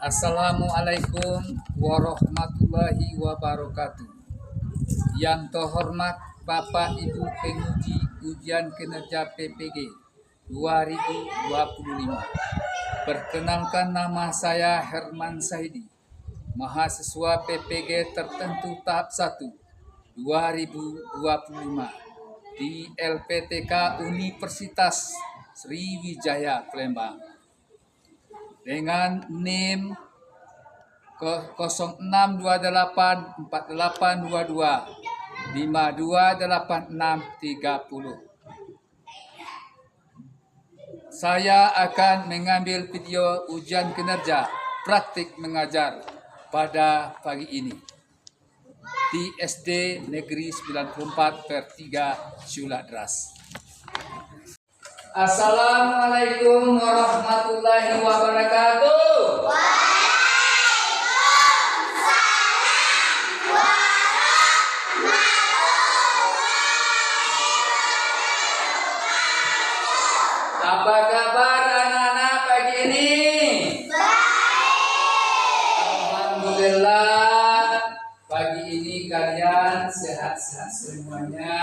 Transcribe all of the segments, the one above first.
Assalamualaikum warahmatullahi wabarakatuh. Yang terhormat Bapak Ibu penguji ujian kinerja PPG 2025. Perkenalkan, nama saya Herman Sahidi, mahasiswa PPG tertentu tahap 1 2025 di LPTK Universitas Sriwijaya Palembang dengan NIM 06284822 528630. Saya akan mengambil video ujian kinerja praktik mengajar pada pagi ini di SD Negeri 94/3 Syuladras. Assalamualaikum warahmatullahi wabarakatuh. Apa kabar anak-anak pagi ini? Alhamdulillah, pagi ini kalian sehat-sehat semuanya.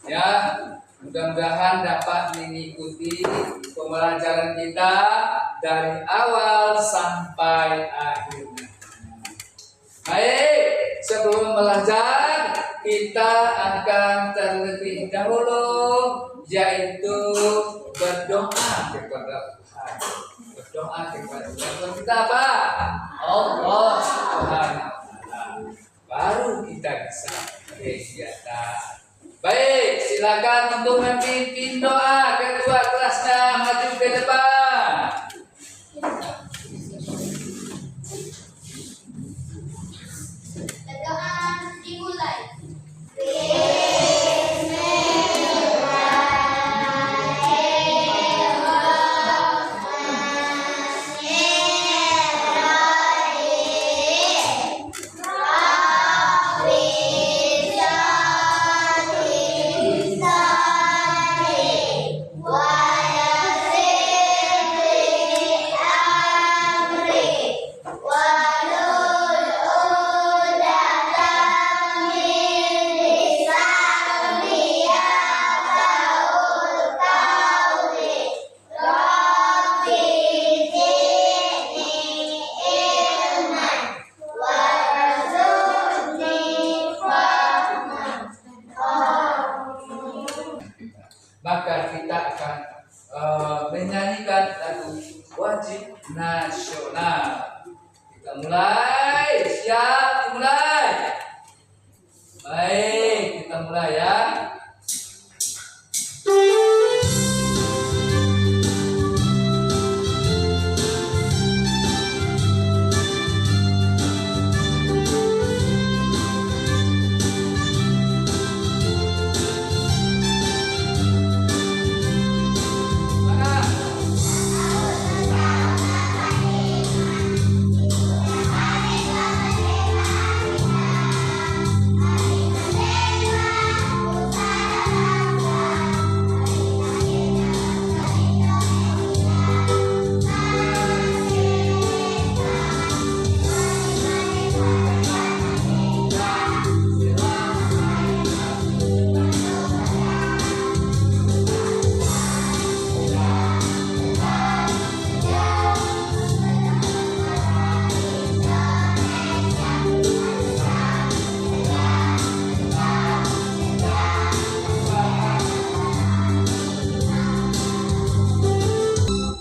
Ya, mudah-mudahan dapat mengikuti pembelajaran kita dari awal sampai akhir. Baik, sebelum belajar kita akan terlebih dahulu yaitu berdoa kepada Tuhan. Berdoa kepada Tuhan. Kita apa? Allah Subhanahu wa Ta'ala. Baru kita bisa kegiatan. Baik, silakan untuk memimpin doa kedua kelasnya maju ke depan. Doa dimulai. Maka kita akan menyanyikan lagu wajib nasional. Kita mulai, siap, mulai. Baik, kita mulai ya.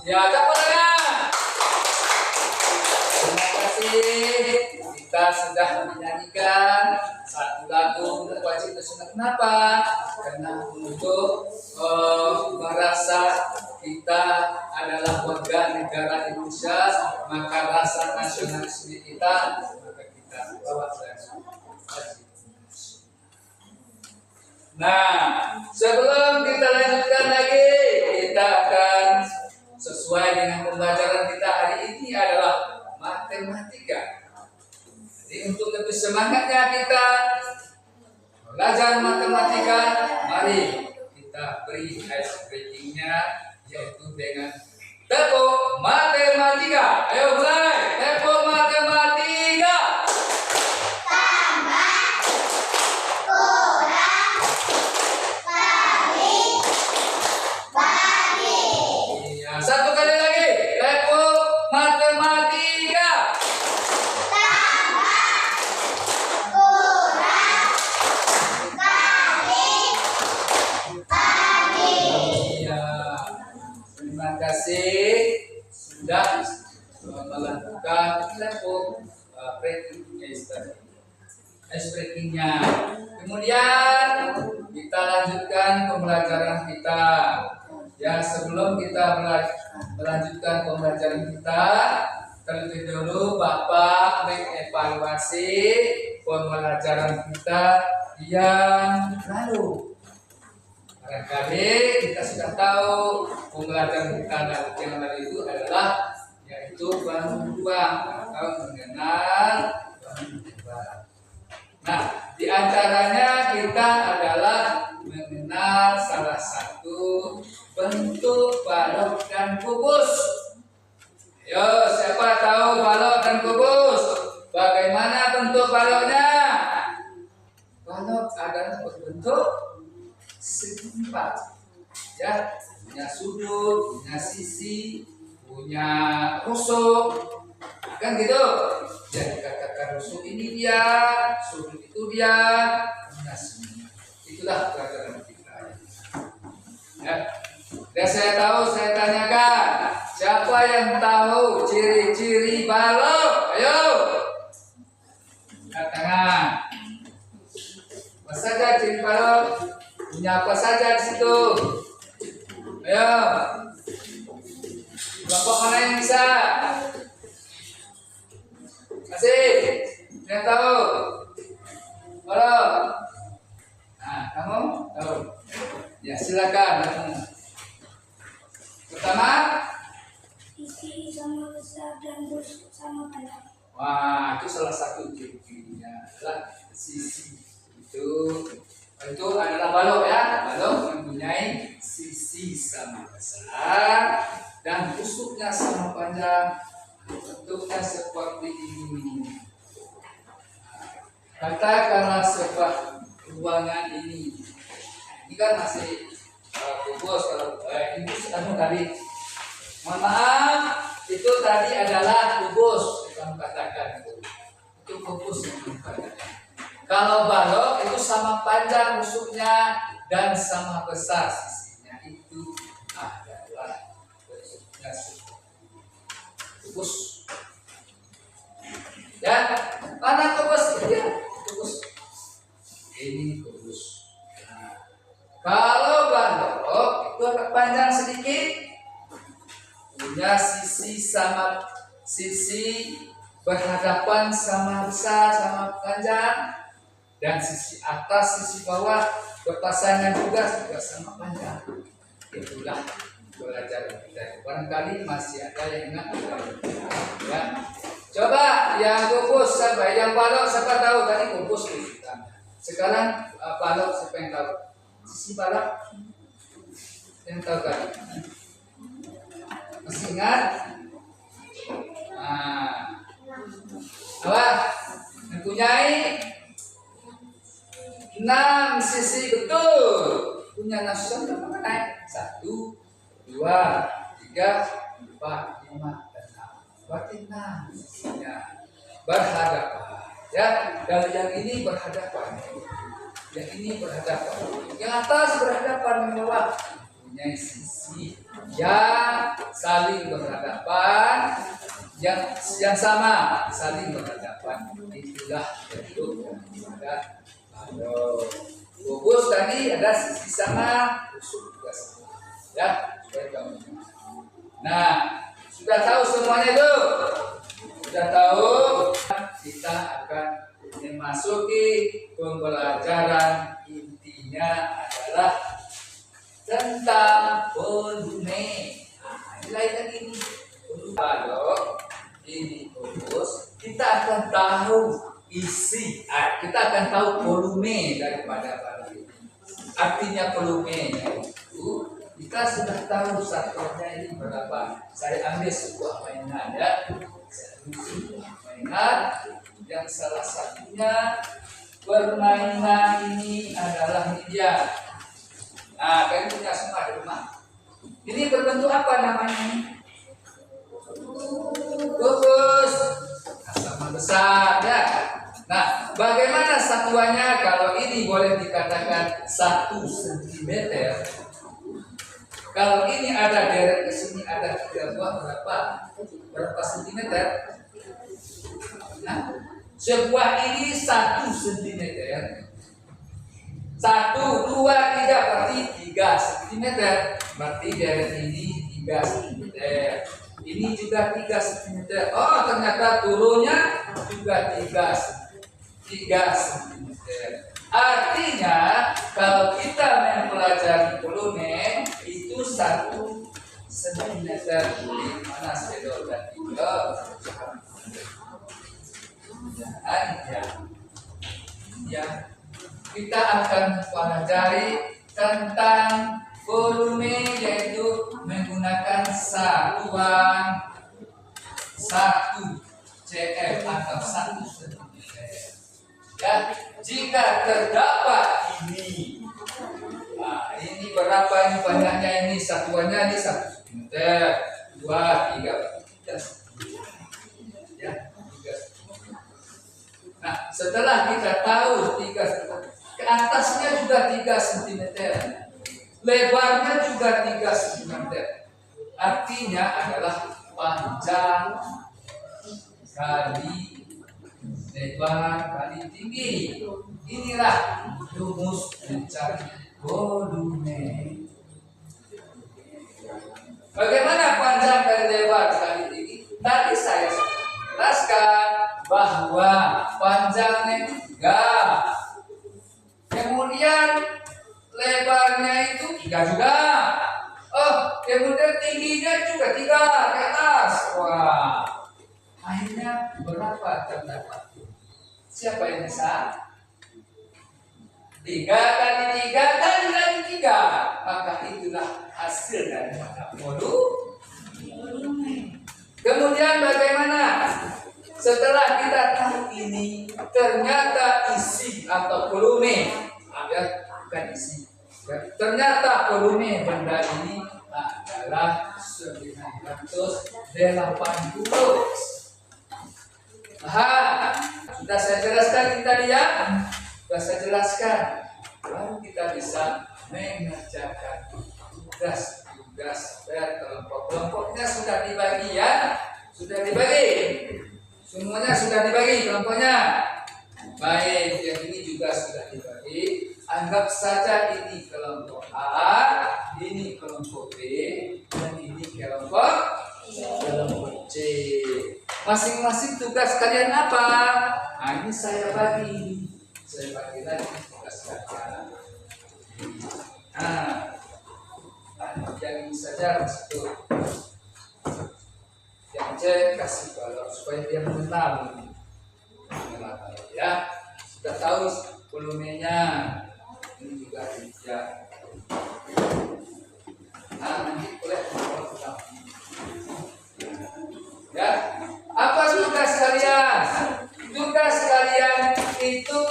Ya, tepuk tangan. Terima kasih. Kita sudah menyanyikan satu lagu wajib nasional. Kenapa? Karena untuk merasa kita adalah warga negara Indonesia, maka rasa nasionalisme kita maka kita bawa wajib. Nah, sebelum kita lanjutkan lagi, kita akan sesuai dengan pembelajaran kita hari ini adalah matematika. Jadi untuk lebih semangatnya kita belajar matematika, mari kita beri ice breakingnya yaitu dengan tepuk matematika. Ayo mulai. melakukan level breakingnya. Kemudian kita lanjutkan pembelajaran kita. Ya, sebelum kita melanjutkan pembelajaran kita, terlebih dahulu Bapak mengevaluasi pembelajaran kita yang lalu. Barangkali kita sudah tahu pembelajaran kita yang lalu itu adalah yaitu bantuan atau mengenal bantuan. Nah, di antaranya kita adalah mengenal salah satu bentuk balok dan kubus. Yo, siapa tahu balok dan kubus? Bagaimana bentuk baloknya? Balok adalah berbentuk segi empat, ya, punya sudut, punya sisi, punya rusuk, kan gitu. Jadi katakan rusuk ini dia, sudut itu dia, punya sisi. Itulah pelajaran kita. Ya. Dan saya tanyakan, siapa yang tahu ciri-ciri balok? Ayo, angkat tangan. Apa saja ciri balok? Punya apa saja di situ? Ayo, kelompok mana yang bisa? Masih? Yang tahu? Balok? Nah, kamu tahu? Ya, silakan. Pertama, isi sama besar dan busuk sama panjang. wah, itu salah satu cirinya adalah sisi. Itu adalah balok ya. Balok mempunyai sisi sama besar dan busuknya sama panjang. Bentuknya seperti ini. Katakanlah sebuah ruangan ini. Ini kan masih kubus. Kalau ini tadi, mohon maaf, itu tadi adalah kubus. Kamu katakan itu kubus yang kamu katakan. Kalau balok itu sama panjang rusuknya dan sama besar sisinya, itu adalah bentuknya kubus. Ya, mana kubus? Ini kubus. Ini kubus. Kalau balok itu agak panjang sedikit, punya sisi berhadapan sama besar sama panjang, dan sisi atas sisi bawah berpasangan juga sama panjang. Itulah pelajaran kita. Barangkali masih ada yang ingat. Ya. Coba yang kubus siapa? Yang balok siapa tahu? Tadi kubus kita. Sekarang balok siapa yang tahu? Sisi balok yang tahu kan? Masih ingat? Nah, apa? Mempunyai 6 sisi, betul. Punya 6 sisi mengenai 1, 2, 3, 4, 5, dan 6. Berarti 6 sisinya berhadapan. Ya, dan yang ini berhadapan. Yang ini berhadapan, yang atas berhadapan, yang bawah punya sisi yang saling berhadapan, yang sama saling berhadapan. Itulah bentuk daripada balok. Kubus tadi ada sisi sama, rusuk juga sama. Ya, supaya kamu. Nah, sudah tahu semuanya itu? Sudah tahu? Kita akan memasuki pembelajaran, intinya adalah tentang volume. Lain lagi ini balok, ini kubus. Kita akan tahu isi, kita akan tahu volume daripada balok ini. Artinya volume itu kita sudah tahu satuannya ini berapa. Saya ambil sebuah mainan ya. Saya ambil sebuah mainan yang salah satunya permainan ini adalah media. Nah, kalian punya semua di rumah. Ini berbentuk apa namanya? Kubus. Sama besar ya. Nah, bagaimana satuannya? Kalau ini boleh dikatakan 1 cm. Kalau ini ada deret ke sini ada 3 buah berapa? Berapa sentimeter? Nah, sebuah ini 1 sentimeter. 1, 2, 3 berarti 3 sentimeter. Berarti dari ini 3 sentimeter. Ini juga 3 sentimeter. Oh, ternyata turunnya juga 3 sentimeter. Artinya kalau kita mempelajari volume itu 1 sentimeter. Mana spidol dan 3? Ya, kita akan pelajari tentang volume, yaitu menggunakan satuan 1 cm atau 1 cm. Ya, jika terdapat ini, nah ini berapa ini banyaknya ini satuannya ini 1 cm, 2, 3, 3 ya, 3. Nah, setelah kita tahu 3 cm, ke atasnya juga 3 cm, lebarnya juga 3 cm. Artinya adalah panjang kali lebar kali tinggi. Inilah rumus mencari volume. Bagaimana panjang kali lebar kali tinggi? Tadi saya jelaskan bahwa panjangnya itu 3, kemudian lebarnya itu 3 juga. Oh, kemudian tingginya juga 3 ke atas. Wah, akhirnya berapa terdapat? Siapa yang bisa? 3 kali 3 kali 3. Maka itulah hasil dari volume. Kemudian bagaimana? Setelah kita tahu ini, ternyata isi atau volume, bukan isi. Ternyata volume benda ini adalah 980. Sudah saya jelaskan tadi ya. Sudah saya jelaskan. Baru kita bisa mengerjakan tugas-tugas berkelompok. Kelompoknya sudah dibagi ya. Sudah dibagi. Semuanya sudah dibagi kelompoknya. Baik, yang ini juga sudah dibagi. Anggap saja ini kelompok A, ini kelompok B, dan ini kelompok C. Masing-masing tugas kalian apa? Nah, ini saya bagi. Saya bagi lagi tugas kalian. Nah, yang ini saja itu. Yang C kasih balok supaya dia mengenal ini. Ya, sudah tahu volumenya. Ini juga ya. Nah, nanti boleh ya. Apa tugas kalian? Tugas kalian itu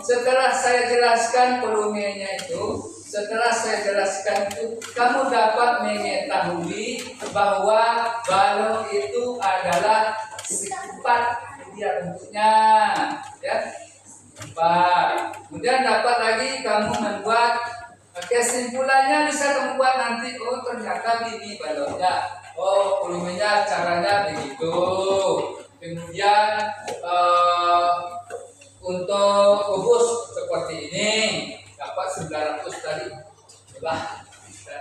setelah saya jelaskan volumenya itu, setelah saya jelaskan itu, kamu dapat mengetahui bahwa balok itu adalah sifat dia bentuknya, ya. Kemudian dapat lagi kamu membuat kesimpulannya, bisa kamu buat nanti. Oh, ternyata ini baloknya. Oh, volumenya caranya begitu. Kemudian untuk kubus seperti ini dapat 900 tadi. Itulah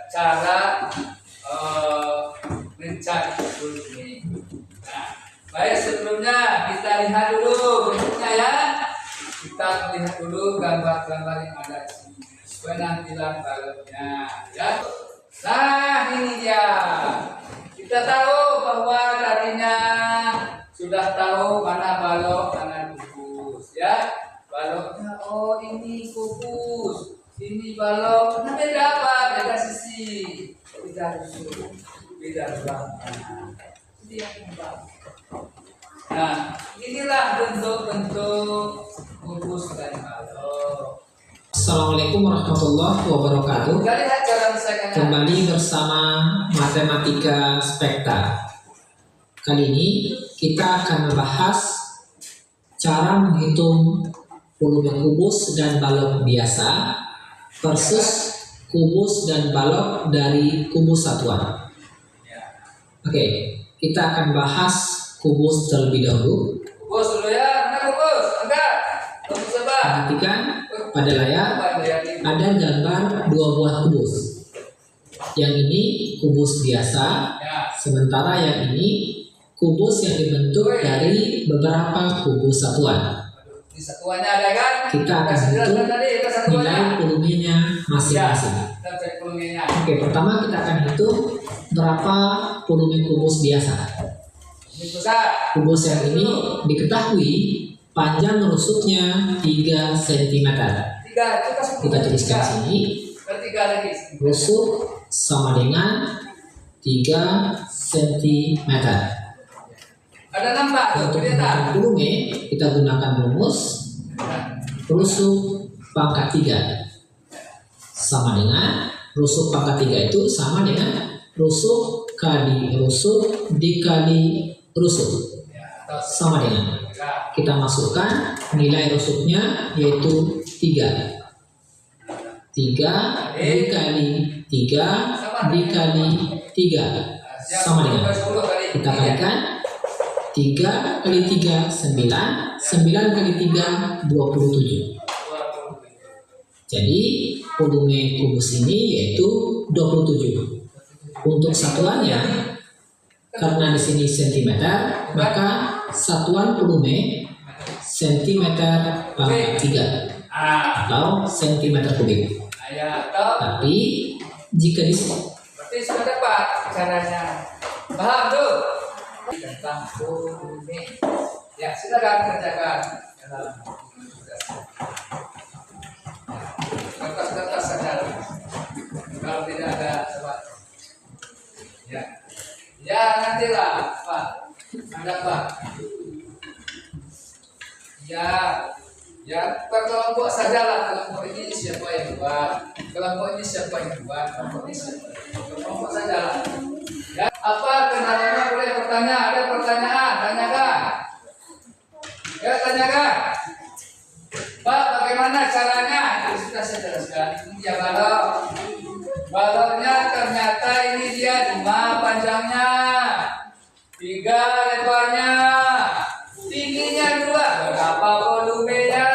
cara mencari volume. Nah, baik, sebelumnya kita lihat dulu bentuknya ya. Kita lihat dulu gambar-gambar yang ada di sini. Penampilan baloknya ya. Nah, ini dia. Kita tahu bahwa tadinya sudah tahu mana balok, mana kubus ya. Baloknya, oh ini kubus, ini balok. Nah, beda apa? Beda sisi, beda usul, beda ruangan. Nah, inilah bentuk-bentuk kubus dan balok. Assalamualaikum warahmatullahi wabarakatuh. Kembali bersama Matematika Spekta. Kali ini kita akan membahas cara menghitung volume kubus dan balok biasa versus kubus dan balok dari kubus satuan. Oke, kita akan bahas kubus terlebih dahulu. Kubus dulu ya, mana kubus? Angkat. Kubus apa? Perhatikan pada layar ada gambar dua buah kubus. Yang ini kubus biasa, Ya. sementara yang ini kubus yang dibentuk dari beberapa kubus satuan. Di satuannya ada kan? Kita akan hitung nilai volumenya masing-masing. Kita cek volumenya. Oke, pertama kita akan hitung berapa volume kubus biasa. Ini pusat. Kubus yang ini diketahui panjang rusuknya 3 cm. 3, kita sebut Kita tuliskan sini, Bertiga lagi. rusuk sama dengan 3 cm. Ada nampak tuh, Untuk kelihatan. menghitung volume, kita gunakan rumus rusuk pangkat 3 sama dengan rusuk pangkat 3 itu sama dengan rusuk kali rusuk dikali rusuk, sama dengan kita masukkan nilai rusuknya yaitu 3 dikali 3 dikali 3 sama dengan kita kalikan 3 kali 3 9 9 kali 3 27. Jadi volume kubus ini yaitu 27. Untuk satuannya, karena di sini cm, maka satuan volume cm pangkat 3 atau cm kubik. Ya, tahu. Tapi jika di sini Berarti sudah dapat caranya. Paham tuh? Tentang volume. Ya, silakan kerjakan. Kertas-kertas saja. Kalau tidak ada coba. Ya. Ya, nantilah, Pak. Ada Pak. Ya. Ya, kelompok sajalah, kelompok ini siapa yang buat, kelompok ini siapa yang buat, kelompok ini siapa, kelompok sajalah. Ya, apa kendalanya boleh bertanya? Ada pertanyaan, tanyakan. Ya, tanyakan. Pak, bagaimana caranya? Ini sudah saya jelaskan. Ini dia balok. Baloknya ternyata ini dia 5 panjangnya, 3 lebarnya, tingginya 2. Berapa volumenya?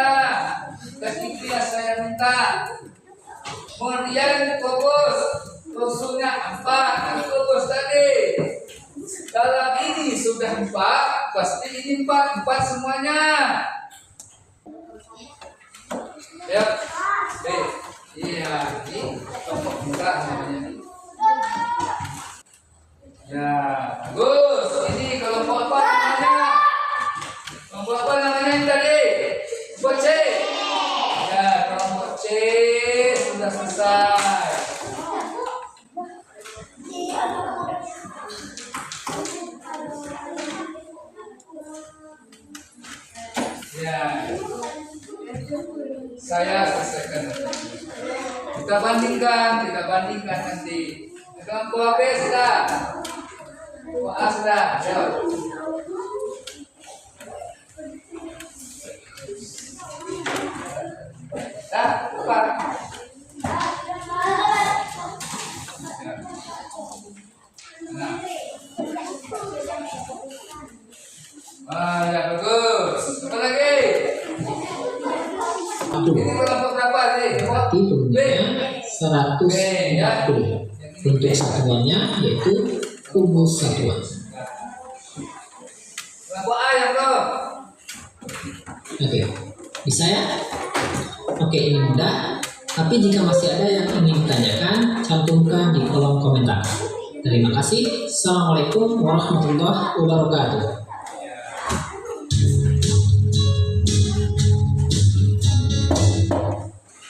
Ketika saya minta. Kemudian kubus rusuknya 4 kubus tadi. Dalam ini sudah 4, pasti ini 4 semuanya. Ya, iya, ini kelompok muka namanya. Ya, bagus. Ini kelompok apa namanya? Kelompok apa namanya yang tadi? Kelompok C. Ya, kelompok C sudah selesai. Ya, saya selesaikan. Kita bandingkan nanti. Kelompok B sudah. Kelompok A sudah. Ayo. Cepat. Nah. Ya bagus. Apa lagi? Ini kelompok berapa nih? berarti volumenya 140. Untuk satuannya yaitu kubus satuan. Kelompok A yang belum. Oke, bisa ya? Oke, ini mudah. Tapi jika masih ada yang ingin ditanyakan, cantumkan di kolom komentar. Terima kasih. Assalamualaikum warahmatullahi wabarakatuh.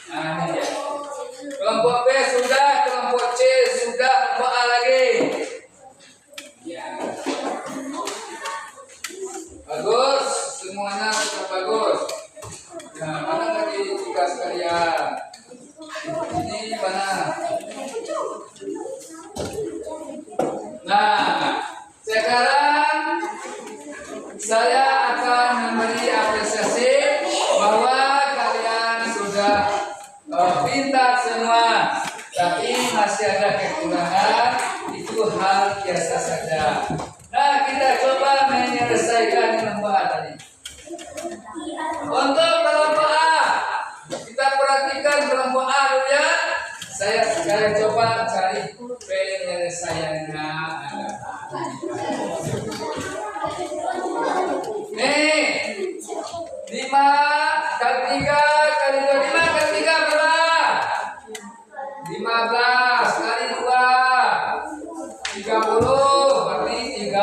Nah, ini dia. Kelompok B sudah, kelompok C sudah, kelompok A lagi. Ya. Bagus, semuanya sudah bagus. Nah, mana lagi tugas kalian? Ini mana? Nah, sekarang saya akan memberi apresiasi bahwa kalian sudah pintar semua, tapi masih ada kekurangan, itu hal biasa saja. Nah, coba menyelesaikan kelompok A tadi. Untuk kelompok A, kita perhatikan kelompok A dulu ya. Saya coba cari penyelesaiannya. Nih, 5 kali 3 kali 2, 5 kali 3 berapa? 15 kali 2 30, berarti 30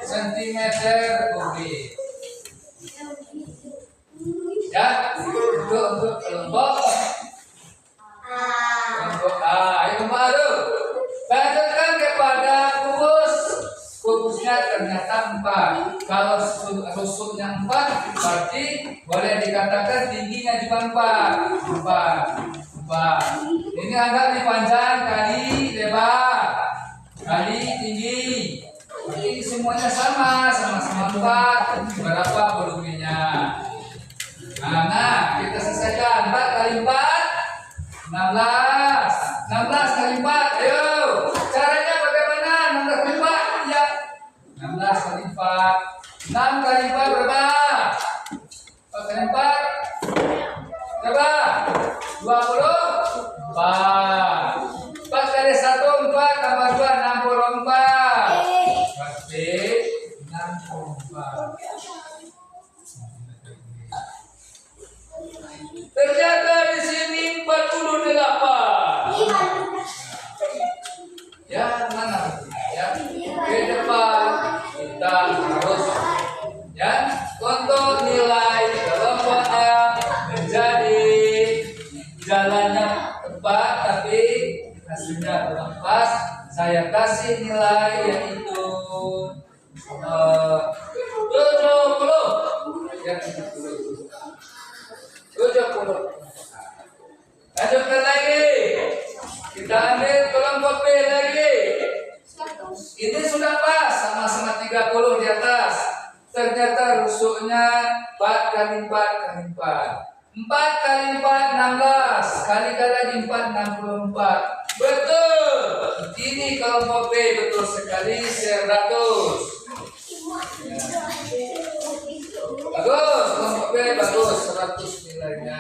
cm kubik. Ya, untuk kelompok A. Ayo kelompok A dulu. Lanjutkan kepada kubus. Kubusnya ternyata 4. Kalau rusuknya 4, berarti boleh dikatakan tingginya juga 4. Ini anggap nih panjang kali lebar kali tinggi. Jadi semuanya sama-sama 4. Berapa volumenya? Nah, kita selesaikan. 4 kali 4 16. 16 kali 4. Ayo. Caranya bagaimana? 16 kali 4. Ya. 16 kali 4. 6 kali 4 berapa? 4 kali 4 berapa? 24. 4 kali 1 4 tambah 2 64. Berarti 64. Ternyata di sini 48. Ya, mana? Ya, ke depan kita harus ya untuk nilai kelompok A menjadi jalannya tepat tapi hasilnya kurang pas. Saya kasih nilai yaitu 70. Ya, 70. Lanjutkan lagi. Kita ambil kelompok B lagi. Ini sudah pas, sama-sama 30 di atas. Ternyata rusuknya 4 kali 4 kali 4. 4 kali 4 16. Kalikan lagi 4 64. Betul. Ini kelompok B betul sekali 100. Bagus, kelompok B bagus 100 nilainya.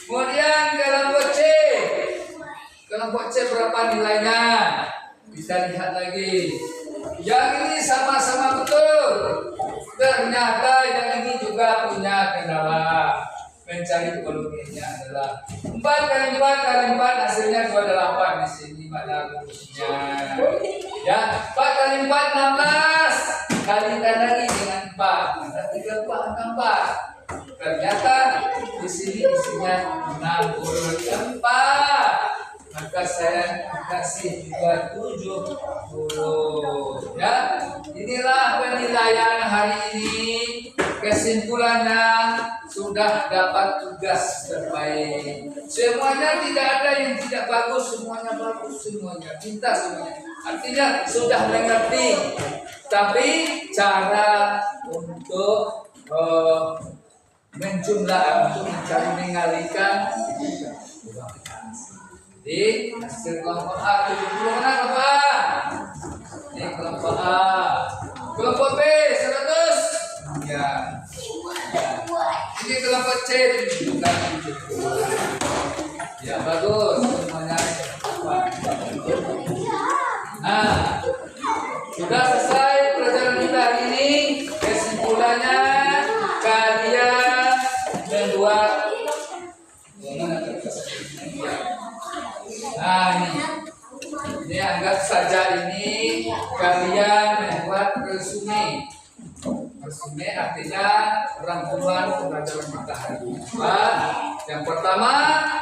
Kemudian kelompok C. Kelompok C berapa nilainya? Kita lihat lagi. Yang ini sama-sama betul. Ternyata yang ini juga punya kendala. Mencari volumenya adalah 4 kali 4 kali 4 hasilnya 28 di sini mana rumusnya. Ya, 4 kali 4 16. Kalikan lagi dengan 4. Ada 34 angka 4. Ternyata di sini isinya 64. Maka saya kasih juga 70. Ya, inilah penilaian hari ini. Kesimpulannya sudah dapat tugas terbaik. Semuanya tidak ada yang tidak bagus, semuanya bagus, semuanya pintar semuanya. Artinya sudah mengerti. Tapi cara untuk menjumlah, untuk mencari mengalihkan. Jadi hasil kelompok A 70 mana kelompok A? Ini kelompok A. Kelompok B 100. Ya. Ini kelompok C 70. Ya bagus semuanya. Nah, sudah selesai pelajaran kita hari ini. Kesimpulannya kalian membuat ini anggap saja ini kalian membuat resume. Resume artinya rangkuman pelajaran kita hari ini. Yang pertama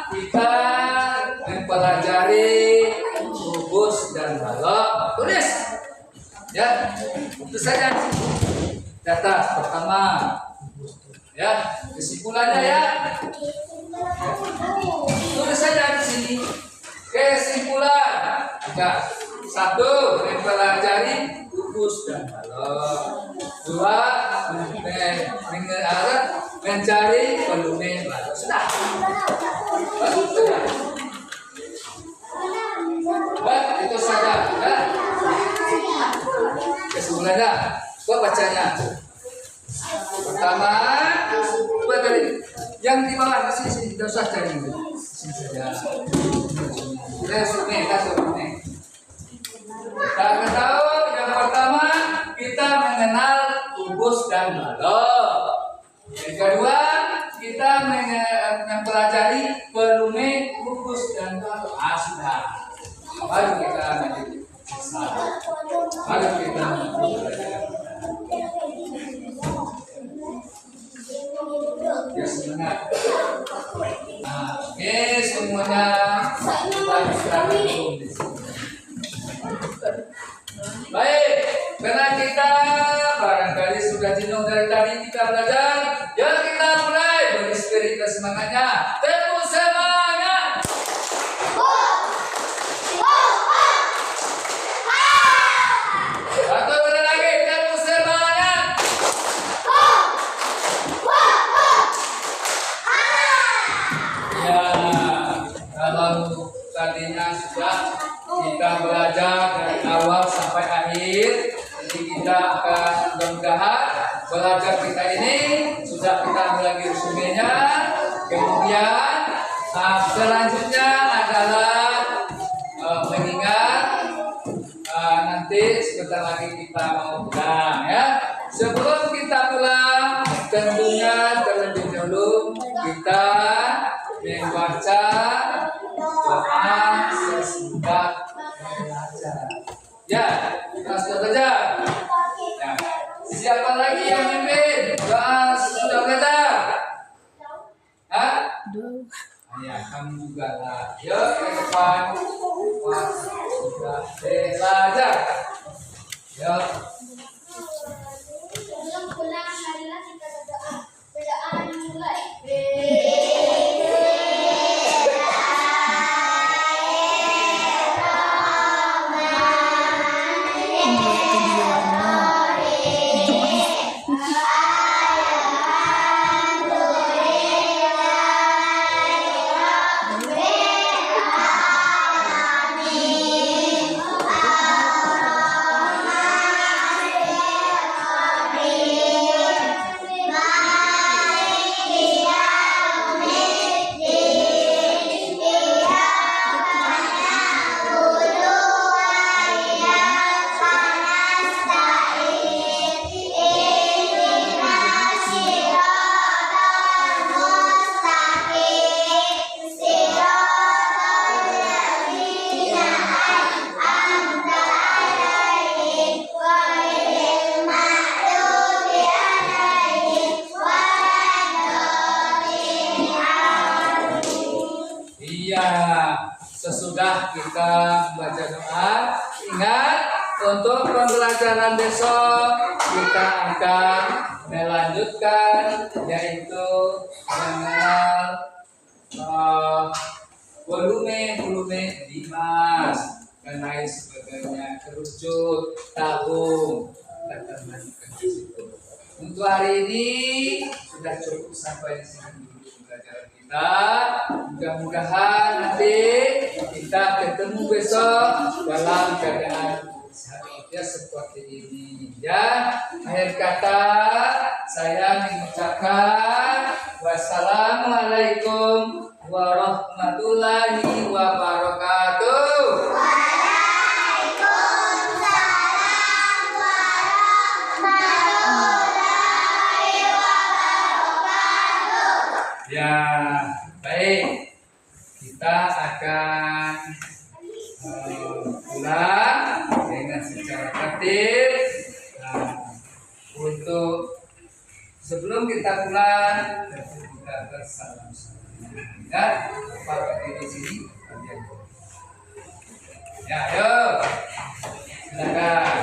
kita mempelajari rubus dan balok. Tulis, ya, itu saja. Data pertama, ya, kesimpulannya ya. Tulis saja di sini. Kesimpulan ada 1 mempelajari rubus dan balok. 2 mencari volume balok. Sudah. Bagus sudah. Itu saja. Ya. Gua bacanya. Pertama, coba tadi yang di bawah sini, tidak usah cari itu. Sini saja. Resume. Kita akan tahu yang pertama kita mengenal kubus dan balok. Yang kedua kita mempelajari volume kubus dan balok. Sudah. Baru kita lanjut. Baru kita ya semangat. Oke semuanya. Baik, karena kita barangkali sudah jenuh dari tadi kita belajar, ya kita mulai beri spirit semangatnya. Tepuk semangat. Atau benar lagi, tepuk semangat. Ya, kalau tadinya sudah kita belajar dari awal sampai akhir, jadi kita akan mudah-mudahan belajar kita ini sudah kita ambil lagi resumenya. Kemudian selanjutnya adalah mengingat nanti sebentar lagi kita mau pulang ya. Sebelum kita pulang, tentunya terlebih dahulu kita membaca doa sesudah belajar. Ya, kita sudah belajar. Ya. Siapa lagi yang mimpin doa sesudah belajar? Hah? Ya, kamu juga lah. Yuk ke depan. Wah, sudah belajar. Yuk. Sebelum pulang, marilah kita berdoa. Berdoa dimulai. Sesudah kita membaca doa, ingat untuk pembelajaran besok kita akan melanjutkan yaitu mengenal volume limas dan lain sebagainya, kerucut, tabung, dan lanjutkan di situ. Untuk hari ini sudah cukup sampai di sini pembelajaran kita. Mudah-mudahan nanti kita ketemu besok dalam keadaan ya seperti ini ya. Akhir kata saya mengucapkan wassalamualaikum warahmatullahi wabarakatuh. Waalaikumsalam warahmatullahi wabarakatuh. Ya, baik. Kita akan pulang dengan secara tertib. Untuk sebelum kita pulang, kita bersalam. Ya, Bapak di sini. Ya, yuk. Silakan.